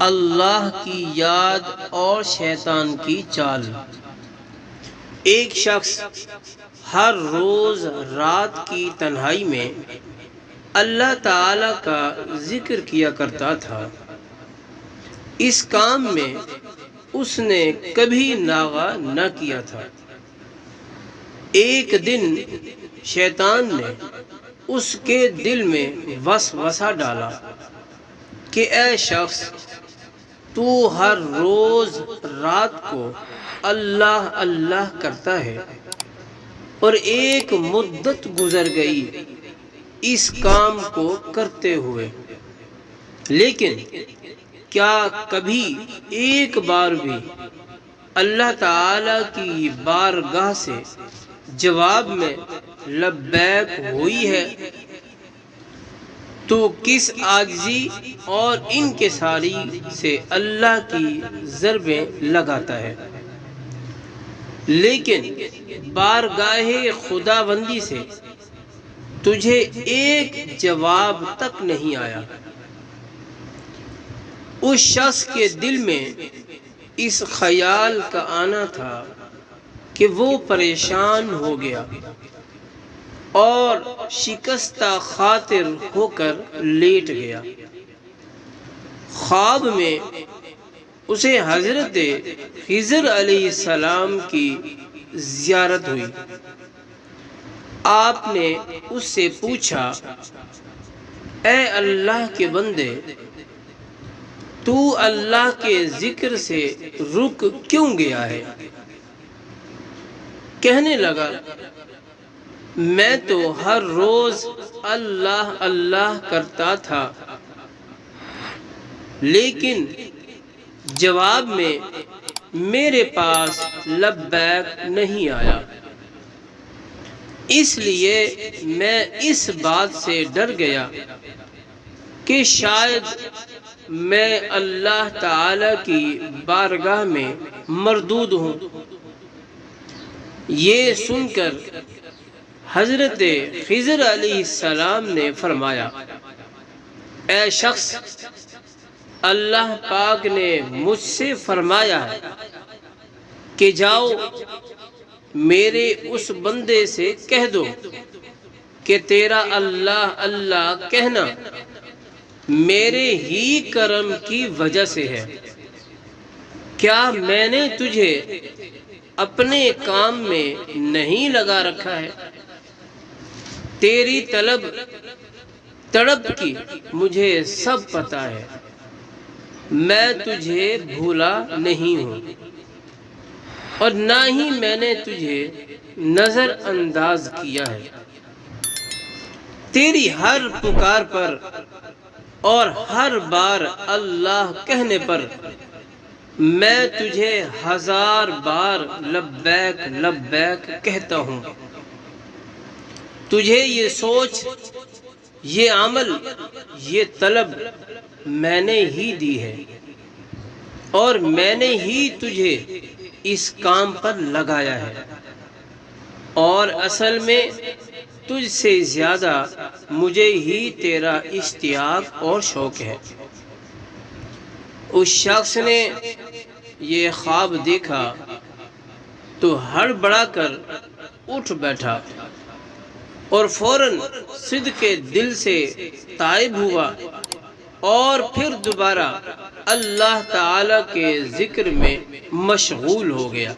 اللہ کی یاد اور شیطان کی چال۔ ایک شخص ہر روز رات کی تنہائی میں اللہ تعالی کا ذکر کیا کرتا تھا۔ اس کام میں اس نے کبھی ناغہ نہ کیا تھا۔ ایک دن شیطان نے اس کے دل میں وسوسہ ڈالا کہ اے شخص، تو ہر روز رات کو اللہ اللہ کرتا ہے اور ایک مدت گزر گئی اس کام کو کرتے ہوئے، لیکن کیا کبھی ایک بار بھی اللہ تعالی کی بارگاہ سے جواب میں لبیک ہوئی ہے؟ تو کس عاجزی اور انکساری سے اللہ کی ضربیں لگاتا ہے، لیکن بارگاہ خداوندی سے تجھے ایک جواب تک نہیں آیا۔ اس شخص کے دل میں اس خیال کا آنا تھا کہ وہ پریشان ہو گیا اور شکستہ خاطر ہو کر لیٹ گیا۔ خواب میں اسے حضرت خضر علیہ السلام کی زیارت ہوئی۔ آپ نے اس سے پوچھا، اے اللہ کے بندے، تو اللہ کے ذکر سے رک کیوں گیا ہے؟ کہنے لگا، میں تو ہر روز اللہ اللہ کرتا تھا، لیکن جواب میں میرے پاس لبیک نہیں آیا، اس لیے میں اس بات سے ڈر گیا کہ شاید میں اللہ تعالی کی بارگاہ میں مردود ہوں۔ یہ سن کر حضرت خضر علیہ السلام نے فرمایا، اے شخص، اللہ پاک نے مجھ سے فرمایا ہے کہ جاؤ میرے اس بندے سے کہہ دو کہ تیرا اللہ اللہ کہنا میرے ہی کرم کی وجہ سے ہے۔ کیا میں نے تجھے اپنے کام میں نہیں لگا رکھا ہے؟ تیری طلب تڑپ کی مجھے سب پتہ ہے، میں تجھے بھولا نہیں ہوں اور نہ ہی میں نے تجھے نظر انداز کیا ہے۔ تیری ہر پکار پر اور ہر بار اللہ کہنے پر میں تجھے 1000 بار لبیک لبیک کہتا ہوں۔ تجھے یہ سوچ، یہ عمل، یہ طلب میں نے ہی دی ہے اور میں نے ہی تجھے اس کام پر لگایا ہے، اور اصل میں تجھ سے زیادہ مجھے ہی تیرا اشتیاق اور شوق ہے۔ اس شخص نے یہ خواب دیکھا تو ہڑبڑا کر اٹھ بیٹھا اور فوراً صدق دل سے تائب ہوا اور پھر دوبارہ اللہ تعالی کے ذکر میں مشغول ہو گیا۔